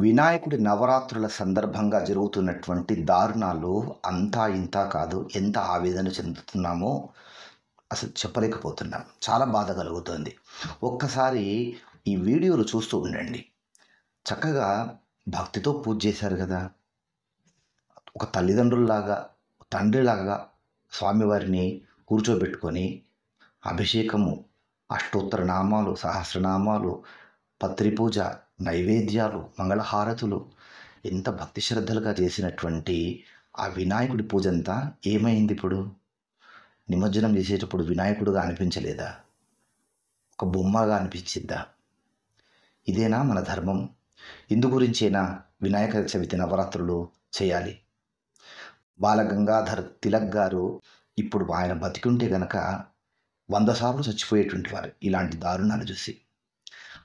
వినాయకుడి నవరాత్రుల సందర్భంగా జరుగుతున్నటువంటి దారుణాలు అంతా ఇంతా కాదు. ఎంత ఆవేదన చెందుతున్నామో అసలు చెప్పలేకపోతున్నాం. చాలా బాధ కలుగుతోంది. ఒక్కసారి ఈ వీడియోలు చూస్తూ ఉండండి. చక్కగా భక్తితో పూజ చేశారు కదా! ఒక తల్లిదండ్రుల్లాగా, తండ్రిలాగా స్వామివారిని కూర్చోబెట్టుకొని అభిషేకము, అష్టోత్తర నామాలు, సహస్రనామాలు, పత్రి పూజ, నైవేద్యాలు, మంగళహారతులు ఎంత భక్తి శ్రద్ధలుగా చేసినటువంటి ఆ వినాయకుడి పూజంతా ఏమైంది ఇప్పుడు? నిమజ్జనం చేసేటప్పుడు వినాయకుడుగా అనిపించలేదా? ఒక బొమ్మగా అనిపించిందా? ఇదేనా మన ధర్మం? ఇందు గురించేనా వినాయక చవితి నవరాత్రులు చేయాలి? బాలగంగాధర్ తిలక్ గారు ఇప్పుడు ఆయన బతికుంటే గనక 100 సార్లు చచ్చిపోయేటువంటి వారు ఇలాంటి దారుణాలు చూసి.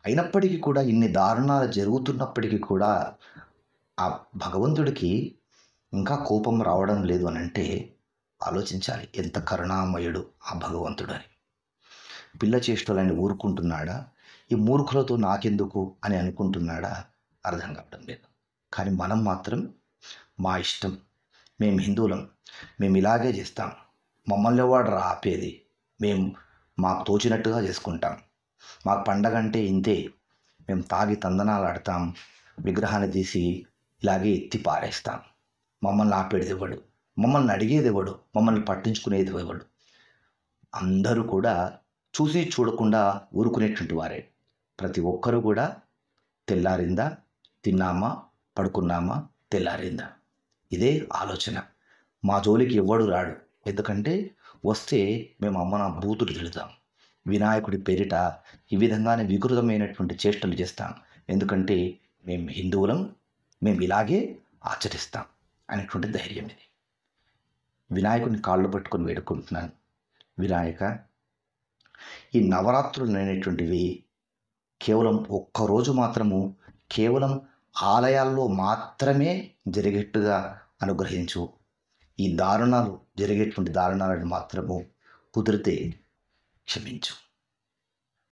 అయినప్పటికీ కూడా ఇన్ని దారుణాలు జరుగుతున్నప్పటికీ కూడా ఆ భగవంతుడికి ఇంకా కోపం రావడం లేదు అనంటే ఆలోచించాలి. ఎంత కరుణామయుడు ఆ భగవంతుడు అని. పిల్ల చేష్టలని ఊరుకుంటున్నాడా? ఈ మూర్ఖులతో నాకెందుకు అని అనుకుంటున్నాడా? అర్థం కావడం లేదు. కానీ మనం మాత్రం మా ఇష్టం, మేము హిందువులం, మేము ఇలాగే చేస్తాం, మమ్మల్ని ఎవడు ఆపేది, మేము మాకు తోచినట్టుగా చేసుకుంటాం, మాకు పండగ అంటే ఇంతే, మేము తాగి తందనాలు ఆడతాం, విగ్రహాన్ని తీసి ఇలాగే ఎత్తి పారేస్తాం, మమ్మల్ని ఆపేది ఎవడు, మమ్మల్ని అడిగేది ఎవడు, మమ్మల్ని పట్టించుకునేది ఎవడు? అందరూ కూడా చూసి చూడకుండా ఊరుకునేటువంటి వారే. ప్రతి ఒక్కరూ కూడా తెల్లారిందా, తిన్నామా, పడుకున్నామా, తెల్లారిందా, ఇదే ఆలోచన. మా జోలికి ఎవ్వడు రాడు. ఎందుకంటే వస్తే మేము అమ్మన బూతులు తిడతాం. వినాయకుడి పేరిట ఈ విధంగానే వికృతమైనటువంటి చేష్టలు చేస్తాం. ఎందుకంటే మేము హిందువులం, మేము ఇలాగే ఆచరిస్తాం అనేటువంటి ధైర్యం ఇది. వినాయకుడిని కాళ్ళు పట్టుకొని వేడుకుంటున్నాను. వినాయక, ఈ నవరాత్రులు అనేటువంటివి కేవలం ఒక్కరోజు మాత్రము కేవలం ఆలయాల్లో మాత్రమే జరిగేట్టుగా అనుగ్రహించు. ఈ దారుణాలు జరిగేటువంటి దారుణాలను మాత్రము కుదిరితే క్షమించు.